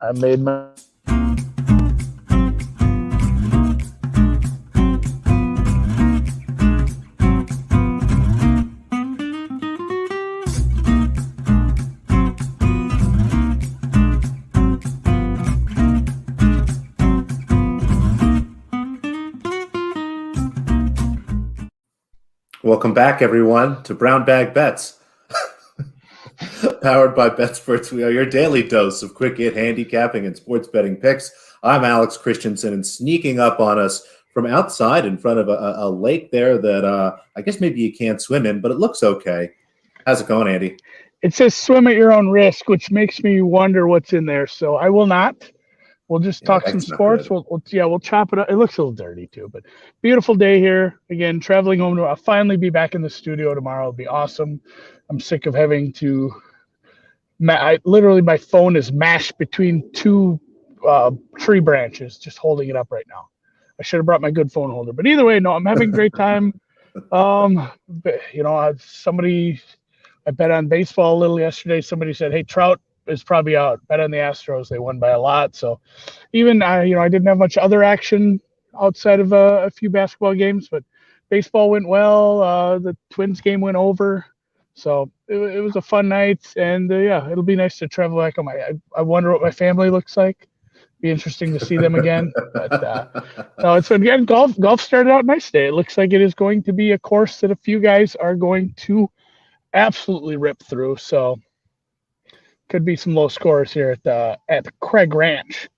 I made my Welcome back, everyone, to Brown Bag Bets. Powered by BetSports, we are your daily dose of quick hit handicapping and sports betting picks. I'm Alex Christensen, and sneaking up on us from outside in front of a lake there that I guess maybe you can't swim in, but it looks okay. How's it going, Andy? It says swim at your own risk, which makes me wonder what's in there. So I will not. We'll just talk some That's not sports. good. We'll chop it up. It looks a little dirty too, but beautiful day here. Again, traveling home. I'll finally be back in the studio tomorrow. It'll be awesome. I'm sick of having to. Literally, my phone is mashed between two tree branches, just holding it up right now. I should have brought my good phone holder, but either way, no, I'm having a great time. Somebody I bet on baseball a little yesterday. Somebody said, "Hey, Trout is probably out." Bet on the Astros; they won by a lot. So, even I didn't have much other action outside of a few basketball games, but baseball went well. The Twins game went over, so it was a fun night. And it'll be nice to travel back home. I wonder what my family looks like. Be interesting to see them again. But no, it's been again. Golf started out nice today. It looks like it is going to be a course that a few guys are going to absolutely rip through. So could be some low scores here at the Craig Ranch.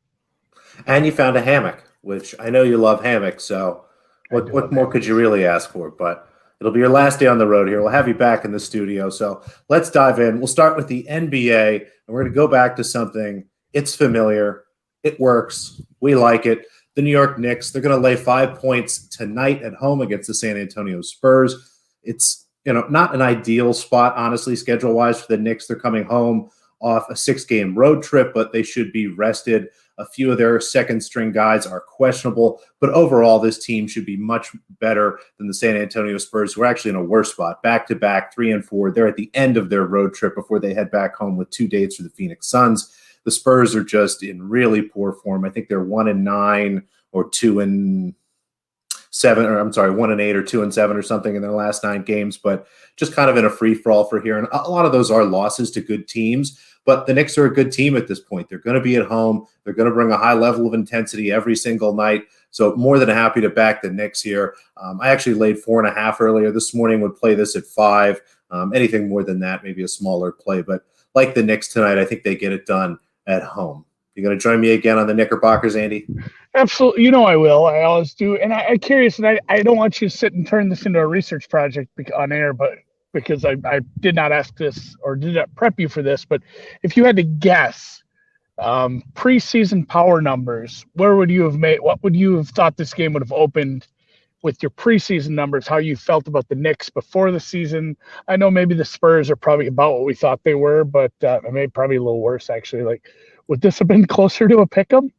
And you found a hammock, which I know you love hammocks. So what more could you really ask for? But it'll be your last day on the road here. We'll have you back in the studio. So let's dive in. We'll start with the NBA, and we're going to go back to something. It's familiar. It works. We like it. The New York Knicks, they're going to lay 5 points tonight at home against the San Antonio Spurs. It's not an ideal spot, honestly, schedule-wise for the Knicks. They're coming home off a 6-game road trip, but they should be rested. A few of their second-string guys are questionable, but overall, this team should be much better than the San Antonio Spurs, who are actually in a worse spot. Back-to-back, 3-4. They're at the end of their road trip before they head back home with 2 dates for the Phoenix Suns. The Spurs are just in really poor form. I think they're 1-9 or 2-7, or I'm sorry, 1-8 or 2-7 or something in their last 9 games, but just kind of in a free for all for here. And a lot of those are losses to good teams, but the Knicks are a good team at this point. They're going to be at home. They're going to bring a high level of intensity every single night. So more than happy to back the Knicks here. I actually laid 4.5 earlier this morning, would play this at 5. Anything more than that, maybe a smaller play, but like the Knicks tonight, I think they get it done at home. You going to join me again on the Knickerbockers, Andy? Absolutely. I will. I always do. And I'm curious, and I don't want you to sit and turn this into a research project on air, but because I did not ask this or did not prep you for this, but if you had to guess preseason power numbers, what would you have thought this game would have opened with your preseason numbers, how you felt about the Knicks before the season? I know maybe the Spurs are probably about what we thought they were, but maybe probably a little worse, actually. Like, would this have been closer to a pick 'em?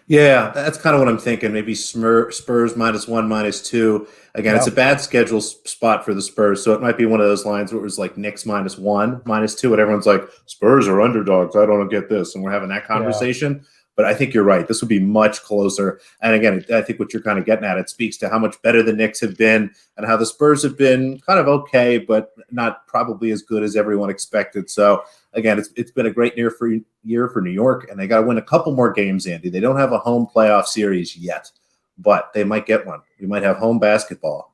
Yeah, that's kind of what I'm thinking. Maybe Spurs -1, -2. Again, It's a bad schedule spot for the Spurs, so it might be one of those lines where it was like Knicks -1, -2, and everyone's like, Spurs are underdogs. I don't get this, and we're having that conversation. Yeah. But I think you're right. This would be much closer. And again, I think what you're kind of getting at, it speaks to how much better the Knicks have been and how the Spurs have been kind of okay, but not probably as good as everyone expected. So again, it's been a great year for New York, and they got to win a couple more games, Andy. They don't have a home playoff series yet, but they might get one. We might have home basketball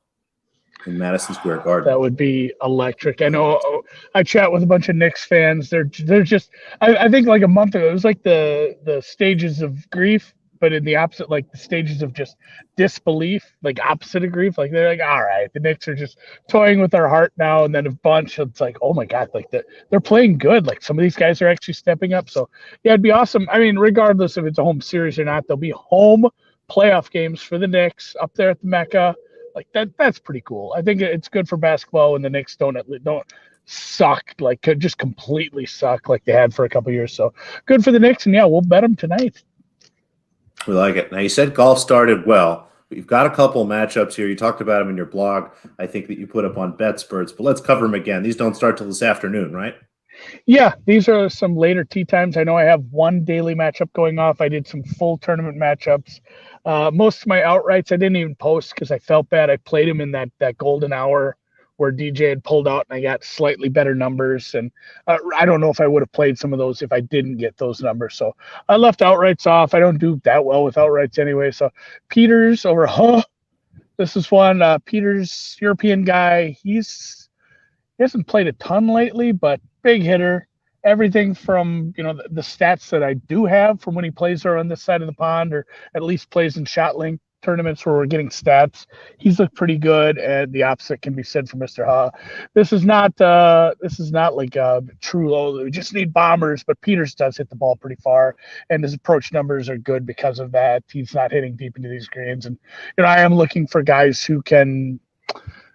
in Madison Square Garden. That would be electric. I know I chat with a bunch of Knicks fans. They're just I think like a month ago, it was like the stages of grief, but in the opposite, like the stages of just disbelief, like opposite of grief. Like they're like, all right, the Knicks are just toying with our heart now. And then a bunch, it's like, oh my God, like they're playing good. Like some of these guys are actually stepping up. So yeah, it'd be awesome. I mean, regardless if it's a home series or not, there'll be home playoff games for the Knicks up there at the Mecca. Like that's pretty cool. I think it's good for basketball when the Knicks don't suck, like could just completely suck like they had for a couple of years. So good for the Knicks, and yeah, we'll bet them tonight. We like it. Now, you said golf started well, but you've got a couple matchups here. You talked about them in your blog, I think, that you put up on BetSports, but let's cover them again. These don't start till this afternoon, right? Yeah, these are some later tee times. I know I have one daily matchup going off. I did some full tournament matchups. Most of my outrights I didn't even post because I felt bad. I played him in that golden hour where DJ had pulled out, and I got slightly better numbers. And I don't know if I would have played some of those if I didn't get those numbers. So I left outrights off. I don't do that well with outrights anyway. So Peters over This is one. Peters, European guy. He hasn't played a ton lately, but big hitter. Everything from the stats that I do have from when he plays there on this side of the pond, or at least plays in shot link tournaments where we're getting stats. He's looked pretty good, and the opposite can be said for Mr. Ha. This is not like a true. Oh, we just need bombers, but Peters does hit the ball pretty far, and his approach numbers are good because of that. He's not hitting deep into these greens, and I am looking for guys who can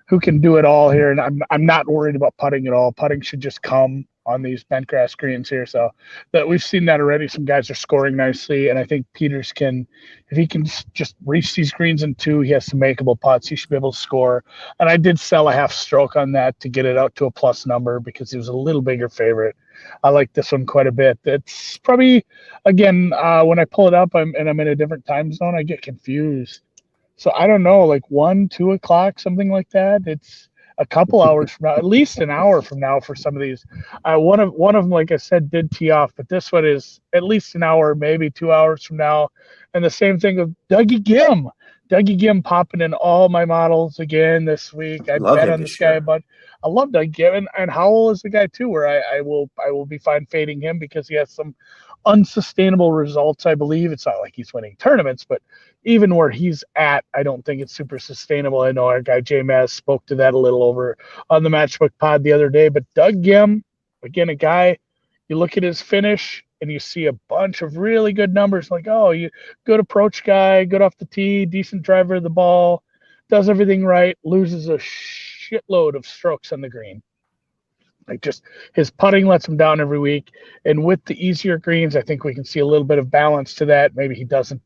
do it all here, and I'm not worried about putting at all. Putting should just come on these bent grass greens here. So that we've seen that already. Some guys are scoring nicely, and I think Peters can, if he can just reach these greens in two, he has some makeable putts. He should be able to score. And I did sell a half stroke on that to get it out to a plus number because he was a little bigger favorite. I like this one quite a bit. It's probably, again, when I pull it up and I'm in a different time zone, I get confused. So I don't know, like 1, 2 o'clock, something like that. It's a couple hours from now, at least an hour from now for some of these. One of them, like I said, did tee off, but this one is at least an hour, maybe 2 hours from now. And the same thing with Dougie Gim. Dougie Gim popping in all my models again this week. I bet on this guy, but I love Dougie Gim, and Howell is the guy too, where I will be fine fading him because he has some unsustainable results. I believe it's not like he's winning tournaments, but even where he's at, I don't think it's super sustainable. I know our guy Jay Maz spoke to that a little over on the Matchbook Pod the other day, but Doug Gim, again, a guy, you look at his finish and you see a bunch of really good numbers, like, oh, you good approach guy, good off the tee, decent driver of the ball, does everything right, loses a shitload of strokes on the green. Like, just his putting lets him down every week. And with the easier greens, I think we can see a little bit of balance to that. Maybe he doesn't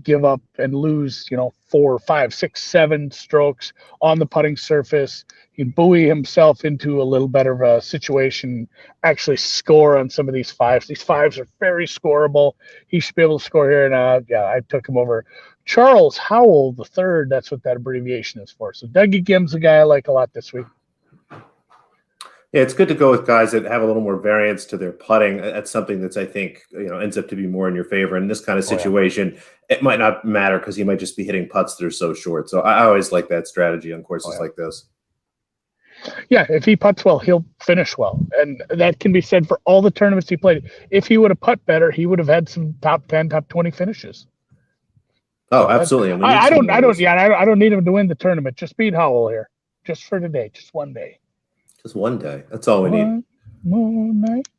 give up and lose, 4, 5, 6, 7 strokes on the putting surface. He can buoy himself into a little better of a situation, actually score on some of these fives. These fives are very scoreable. He should be able to score here. And I took him over Charles Howell III. That's what that abbreviation is for. So Dougie Gim's a guy I like a lot this week. Yeah, it's good to go with guys that have a little more variance to their putting. That's something that's, I think, ends up to be more in your favor. In this kind of situation, It might not matter because he might just be hitting putts that are so short. So I always like that strategy on courses like this. Yeah, if he putts well, he'll finish well. And that can be said for all the tournaments he played. If he would have putt better, he would have had some top 10, top 20 finishes. Oh, absolutely. I don't need him to win the tournament. Just beat Howell here. Just for today. Just one day. Just one day. That's all we need. More night.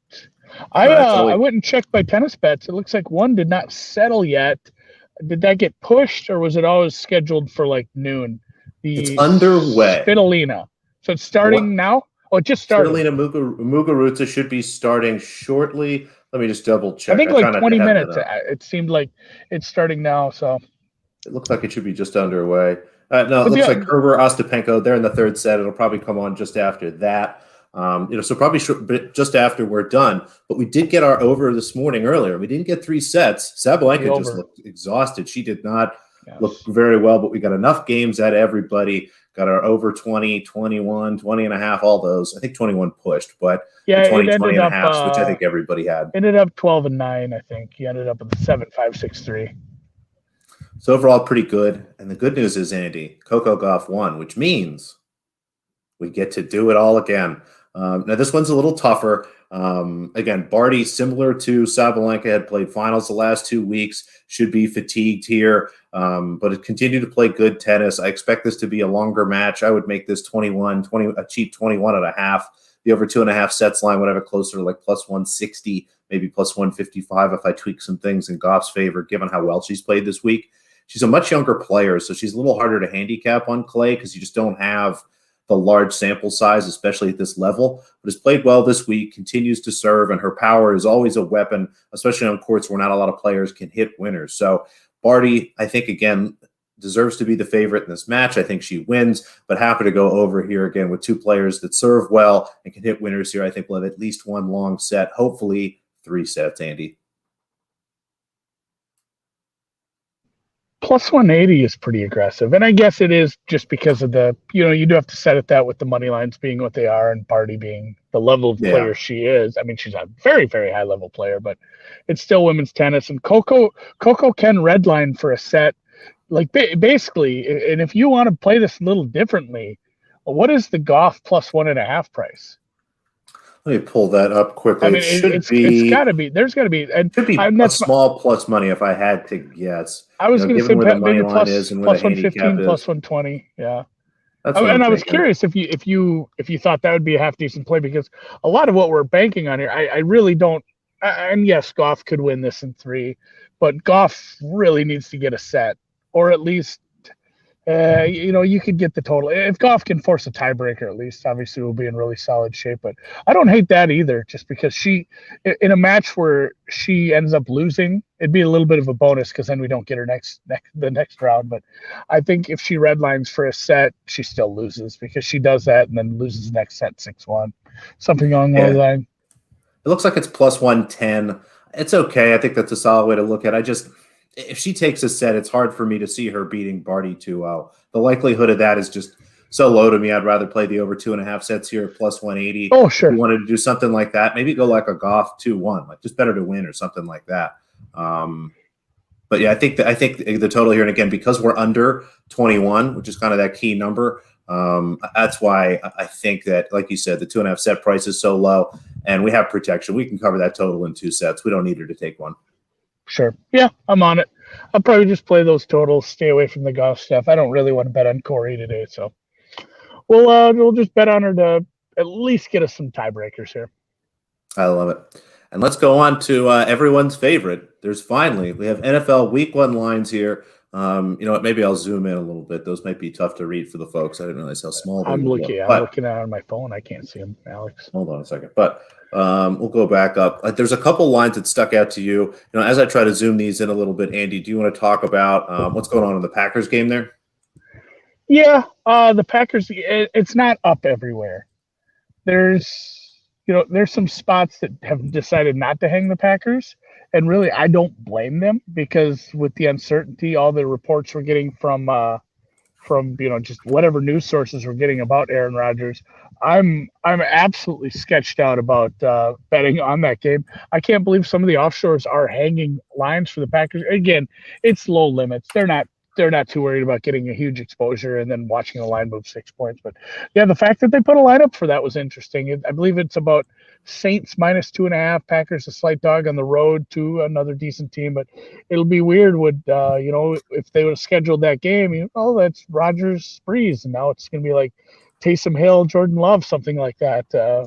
I went and checked my tennis bets. It looks like one did not settle yet. Did that get pushed, or was it always scheduled for like noon? It's underway. Svitolina. So it's starting now? Oh, it just started. Svitolina Muguruza should be starting shortly. Let me just double check. I think like 20 minutes. It seemed like it's starting now. So it looks like it should be just underway. No, it looks like Kerber, Ostapenko, they're in the third set. It'll probably come on just after that. So probably just after we're done. But we did get our over this morning earlier. We didn't get 3 sets. Sabalenka just looked exhausted. She did not look very well, but we got enough games at everybody. Got our over 20, 21, 20 and a half, all those. I think 21 pushed, but 20 and a half, which I think everybody had. Ended up 12-9, I think. He ended up with 7-5-6-3. So overall, pretty good. And the good news is, Andy, Coco Gauff won, which means we get to do it all again. Now, this one's a little tougher. Again, Barty, similar to Sabalenka, had played finals the last 2 weeks, should be fatigued here, but it continued to play good tennis. I expect this to be a longer match. I would make this 20, a cheap 21.5. The over 2.5 sets line would have it closer to like plus 160, maybe plus 155 if I tweak some things in Gauff's favor, given how well she's played this week. She's a much younger player, so she's a little harder to handicap on clay because you just don't have the large sample size, especially at this level, but has played well this week, continues to serve, and her power is always a weapon, especially on courts where not a lot of players can hit winners. So Barty, I think, again, deserves to be the favorite in this match. I think she wins, but happy to go over here again with two players that serve well and can hit winners here. I think we'll have at least one long set, hopefully 3 sets, Andy. Plus 180 is pretty aggressive. And I guess it is just because of the, you do have to set it that with the money lines being what they are and Barty being the level of player she is. I mean, she's a very, very high level player, but it's still women's tennis. And Coco can redline for a set. Like basically, and if you want to play this a little differently, what is the Goff plus 1.5 price? Let me pull that up quickly. I mean, it's got to be. There's got to be. And should be a small plus money if I had to guess. I was going to say maybe plus 115, plus 120. Yeah. And I was curious if you thought that would be a half decent play, because a lot of what we're banking on here, I really don't. And yes, Goff could win this in 3, but Goff really needs to get a set, or at least. You could get the total. If Goff can force a tiebreaker, at least, obviously we'll be in really solid shape. But I don't hate that either, just because she, in a match where she ends up losing, it'd be a little bit of a bonus because then we don't get her the next round. But I think if she redlines for a set, she still loses, because she does that and then loses the next set 6-1, something along those lines. It looks like it's plus 110. It's okay. I think that's a solid way to look at it. If she takes a set, it's hard for me to see her beating Barty 2-0. The likelihood of that is just so low to me. I'd rather play the over 2.5 sets here at plus 180. Oh, sure. If you wanted to do something like that, maybe go like a Goff 2-1, like just better to win or something like that. But yeah, I think the total here, and again, because we're under 21, which is kind of that key number, that's why I think that, like you said, the 2.5 set price is so low, and we have protection. We can cover that total in 2 sets. We don't need her to take one. Sure. Yeah, I'm on it. I'll probably just play those totals, stay away from the Goff stuff. I don't really want to bet on Corey today, so we'll just bet on her to at least get us some tiebreakers here. I love it. And let's go on to everyone's favorite. We have NFL Week 1 lines here. Maybe I'll zoom in a little bit. Those might be tough to read for the folks. I didn't realize how small they were. I'm looking at it on my phone. I can't see them, Alex. Hold on a second. But we'll go back up. There's a couple lines that stuck out to you. As I try to zoom these in a little bit, Andy, do you want to talk about what's going on in the Packers game there? Yeah, the Packers, it's not up everywhere. There's some spots that have decided not to hang the Packers. And really, I don't blame them, because with the uncertainty, all the reports we're getting from just whatever news sources we're getting about Aaron Rodgers, I'm absolutely sketched out about betting on that game. I can't believe some of the offshores are hanging lines for the Packers. Again, it's low limits. They're not too worried about getting a huge exposure and then watching the line move 6 points. But yeah, the fact that they put a line up for that was interesting. I believe it's about Saints minus 2.5, Packers a slight dog on the road to another decent team. But it'll be weird if they would have scheduled that game, that's Rodgers Breeze, and now it's going to be like Taysom Hill, Jordan Love, something like that,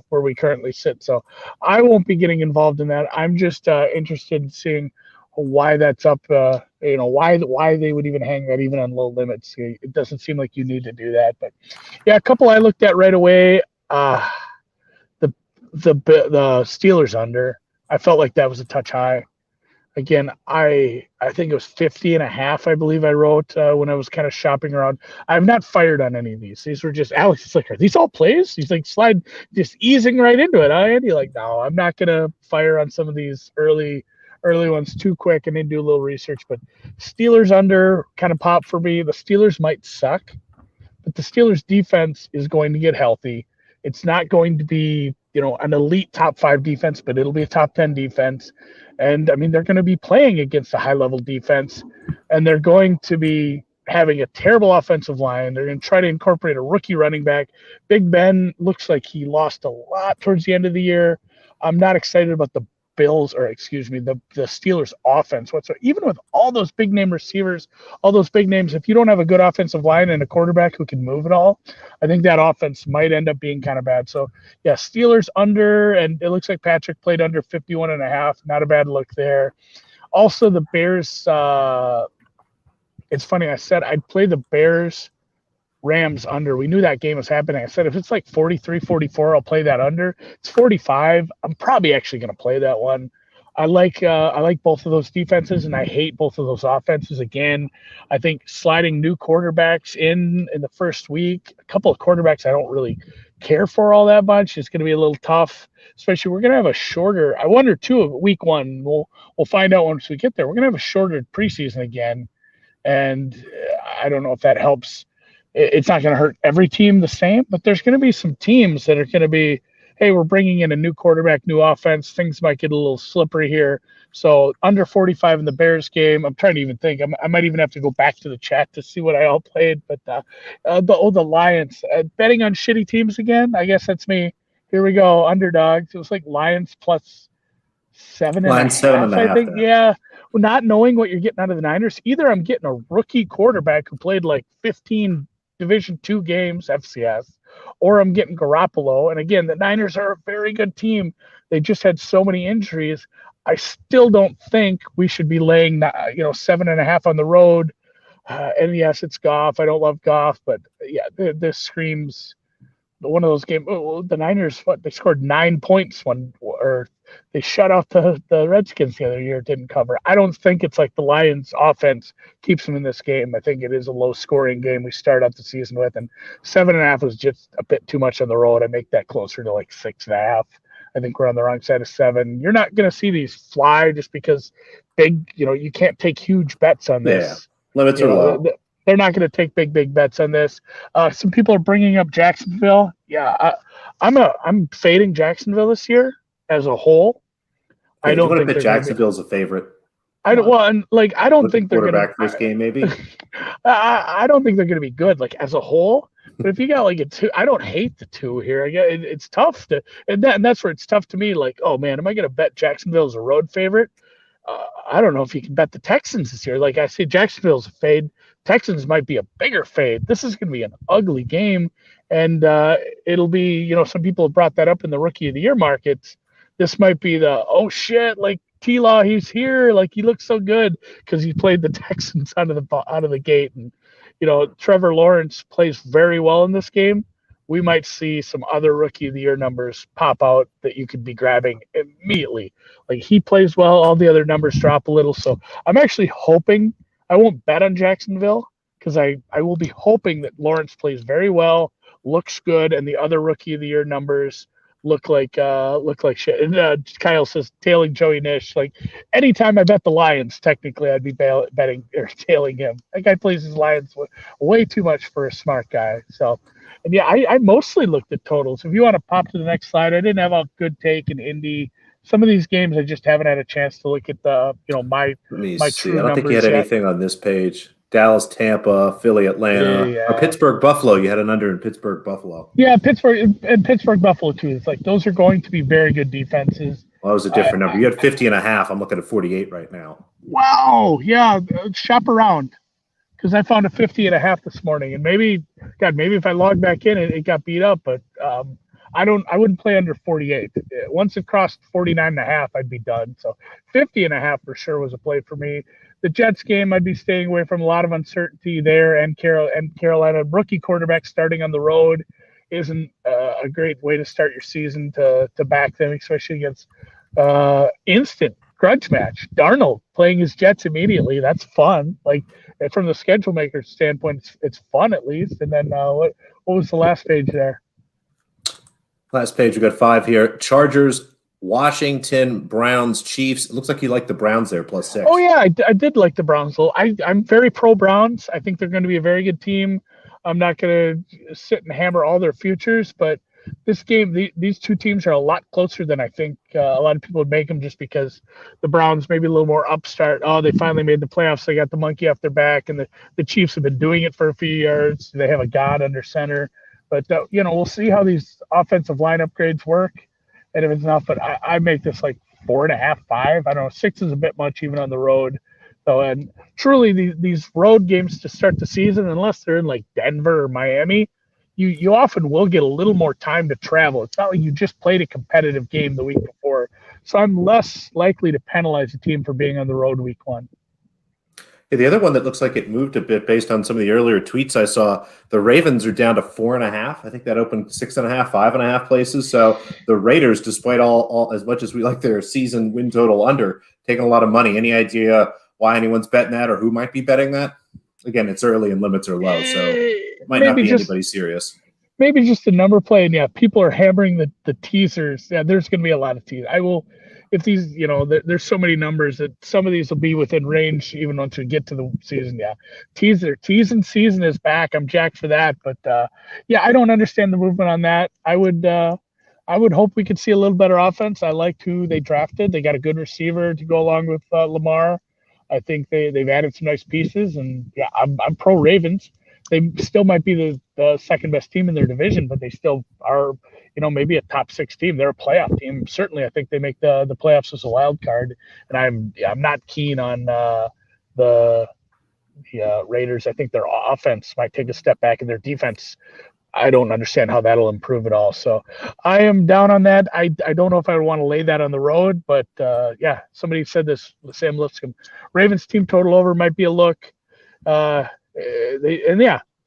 where we currently sit. So I won't be getting involved in that. I'm just interested in seeing why that's up, why they would even hang that even on low limits. It doesn't seem like you need to do that. But yeah, a couple I looked at right away. The Steelers under, I felt like that was a touch high. Again, I think it was 50.5, I believe I wrote when I was kind of shopping around. I've not fired on any of these. These were just, Alex is like, are these all plays? He's like, just easing right into it. Andy, like, no, I'm not going to fire on some of these early ones too quick and then do a little research. But Steelers under kind of pop for me. The Steelers might suck, but the Steelers defense is going to get healthy. It's not going to be, an elite top 5 defense, but it'll be a top 10 defense. And I mean, they're going to be playing against a high level defense, and they're going to be having a terrible offensive line. They're going to try to incorporate a rookie running back. Big Ben looks like he lost a lot towards the end of the year. I'm not excited about the Steelers offense whatsoever. Even with all those big name receivers, all those big names, if you don't have a good offensive line and a quarterback who can move it all, I think that offense might end up being kind of bad. So yeah, Steelers under, and it looks like Patrick played under 51.5. Not a bad look there. Also the Bears, it's funny, I said I'd play the Bears Rams under. We knew that game was happening. I said if it's like 43-44, I'll play that under. It's 45. I'm probably actually going to play that one. I like both of those defenses, and I hate both of those offenses. Again, I think sliding new quarterbacks in the first week, a couple of quarterbacks I don't really care for all that much. It's going to be a little tough, especially we're going to have a shorter. I wonder too. Of week one, we'll find out once we get there. We're going to have a shorter preseason again, and I don't know if that helps. It's not going to hurt every team the same, but there's going to be some teams that are going to be, hey, we're bringing in a new quarterback, new offense. Things might get a little slippery here. So under 45 in the Bears game. I'm trying to even think. I might even have to go back to the chat to see what I all played. But the Lions, betting on shitty teams again. I guess that's me. Here we go. Underdogs. It was like Lions plus 7.5. Lions 7.5. I think. Yeah. Well, not knowing what you're getting out of the Niners. Either I'm getting a rookie quarterback who played like 15 Division II games, FCS, or I'm getting Garoppolo. And again, the Niners are a very good team. They just had so many injuries. I still don't think we should be laying, 7.5 on the road. And yes, it's Goff. I don't love Goff, but yeah, this screams one of those games. The Niners, they scored 9 points or they shut out the Redskins the other year. Didn't cover. I don't think it's like the Lions offense keeps them in this game. I think it is a low scoring game we start out the season with, and 7.5 was just a bit too much on the road. I make that closer to like 6.5. I think we're on the wrong side of 7. You're not going to see these fly just because you can't take huge bets on this. Yeah. Limits are low. They're not going to take big bets on this. Some people are bringing up Jacksonville. Yeah, I'm fading Jacksonville this year as a whole. I don't think that Jacksonville's a favorite. I don't think they're quarterback first game maybe. I don't think they're going to be good like as a whole. But if you got like a 2, I don't hate the 2 here. It's tough and that's where it's tough to me. Like, oh man, am I going to bet Jacksonville as a road favorite? I don't know if you can bet the Texans this year. Like I say, Jacksonville's a fade. Texans might be a bigger fade. This is going to be an ugly game, and it'll be. Some people have brought that up in the Rookie of the Year markets. This might be the shit, like T-Law, he's here, like he looks so good because he played the Texans out of the gate, and Trevor Lawrence plays very well in this game. We might see some other Rookie of the Year numbers pop out that you could be grabbing immediately. Like he plays well, all the other numbers drop a little. So I'm actually hoping I won't bet on Jacksonville because I will be hoping that Lawrence plays very well, looks good, and the other Rookie of the Year numbers look like shit. And Kyle says tailing Joey Nish. Like anytime I bet the Lions, technically I'd be betting or tailing him. That guy plays his Lions way too much for a smart guy. So. And yeah, I mostly looked at totals. If you want to pop to the next slide, I didn't have a good take in Indy. Some of these games I just haven't had a chance to look at my true numbers. I don't think you had anything on this page. Dallas, Tampa, Philly, Atlanta, or Pittsburgh, Buffalo. You had an under in Pittsburgh, Buffalo. Yeah, Pittsburgh and Pittsburgh, Buffalo too. It's like those are going to be very good defenses. Well, that was a different number. You had 50.5. I'm looking at 48 right now. Wow. Yeah, shop around. Because I found a 50.5 this morning, and maybe if I log back in, it got beat up. But I wouldn't play under 48. Once it crossed 49.5, I'd be done. So 50.5 for sure was a play for me. The Jets game, I'd be staying away from. A lot of uncertainty there, and Carolina rookie quarterback starting on the road isn't a great way to start your season to back them, especially against instant grudge match. Darnold playing his Jets immediately. That's fun. Like from the schedule maker's standpoint, it's fun at least. And then what was the last page there? Last page, we got 5 here. Chargers, Washington, Browns, Chiefs. It looks like you like the Browns there, +6. Oh yeah, I did like the Browns. I'm very pro Browns. I think they're going to be a very good team. I'm not going to sit and hammer all their futures, but this game, these two teams are a lot closer than I think a lot of people would make them, just because the Browns maybe a little more upstart. Oh, they finally made the playoffs. They got the monkey off their back, and the Chiefs have been doing it for a few years. They have a god under center. But, we'll see how these offensive line upgrades work. And if it's not, but I make this like 4.5, 5. I don't know. 6 is a bit much even on the road. So, and truly these road games to start the season, unless they're in like Denver or Miami, you often will get a little more time to travel. It's not like you just played a competitive game the week before. So I'm less likely to penalize a team for being on the road week 1. Hey, the other one that looks like it moved a bit based on some of the earlier tweets I saw, the Ravens are down to 4.5. I think that opened 6.5, 5.5 places. So the Raiders, despite all as much as we like their season win total under, taking a lot of money. Any idea why anyone's betting that or who might be betting that? Again, it's early and limits are low, so it might not be anybody serious. Maybe just the number play, and yeah, people are hammering the teasers. Yeah, there's going to be a lot of teasers. I will, if these, there's so many numbers that some of these will be within range even once we get to the season. Yeah, teasing season is back. I'm jacked for that, but yeah, I don't understand the movement on that. I would hope we could see a little better offense. I liked who they drafted. They got a good receiver to go along with Lamar. I think they've added some nice pieces, and yeah, I'm pro Ravens. They still might be the second best team in their division, but they still are, maybe a top 6 team. They're a playoff team. Certainly, I think they make the playoffs as a wild card. And I'm not keen on the Raiders. I think their offense might take a step back, and their defense, I don't understand how that'll improve at all. So I am down on that. I don't know if I would want to lay that on the road, but yeah, somebody said this, Sam Lipscomb. Ravens team total over might be a look.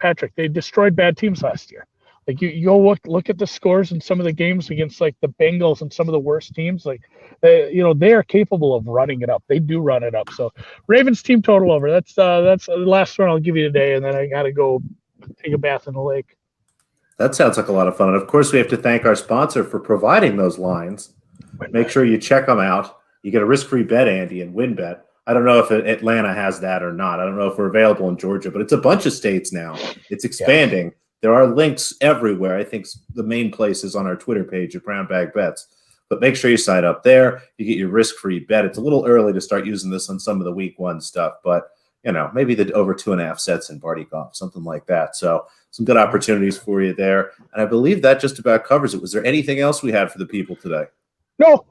Patrick, they destroyed bad teams last year. Like you go look at the scores in some of the games against like the Bengals and some of the worst teams. Like they are capable of running it up. They do run it up. So Ravens team total over. That's the last one I'll give you today, and then I got to go take a bath in the lake. That sounds like a lot of fun. And of course, we have to thank our sponsor for providing those lines. Make sure you check them out. You get a risk-free bet, Andy, and WinBet. I don't know if Atlanta has that or not. I don't know if we're available in Georgia, but it's a bunch of states now. It's expanding. Yeah. There are links everywhere. I think the main place is on our Twitter page at Brown Bag Bets. But make sure you sign up there. You get your risk-free bet. It's a little early to start using this on some of the week 1 stuff, but maybe the over 2.5 sets in Barty Golf, something like that. So some good opportunities for you there. And I believe that just about covers it. Was there anything else we had for the people today? No.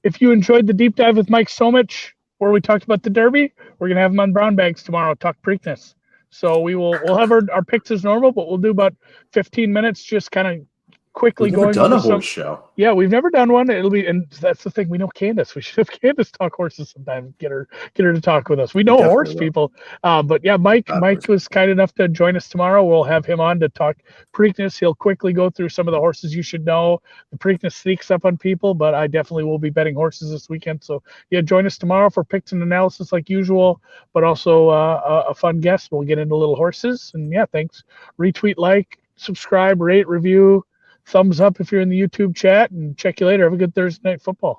If you enjoyed the deep dive with Mike Somich, where we talked about the Derby, we're going to have him on Brown Bags tomorrow, talk Preakness. So we'll have our picks as normal, but we'll do about 15 minutes just kind of quickly going. We've never done a horse show. Yeah, we've never done one. It'll be, and that's the thing. We know Candace. We should have Candace talk horses sometime. Get her to talk with us. We know horse people. But yeah, Mike was kind enough to join us tomorrow. We'll have him on to talk Preakness. He'll quickly go through some of the horses you should know. The Preakness sneaks up on people, but I definitely will be betting horses this weekend. So yeah, join us tomorrow for picks and analysis like usual, but also a fun guest. We'll get into little horses. And yeah, thanks. Retweet, like, subscribe, rate, review. Thumbs up if you're in the YouTube chat, and check you later. Have a good Thursday night football.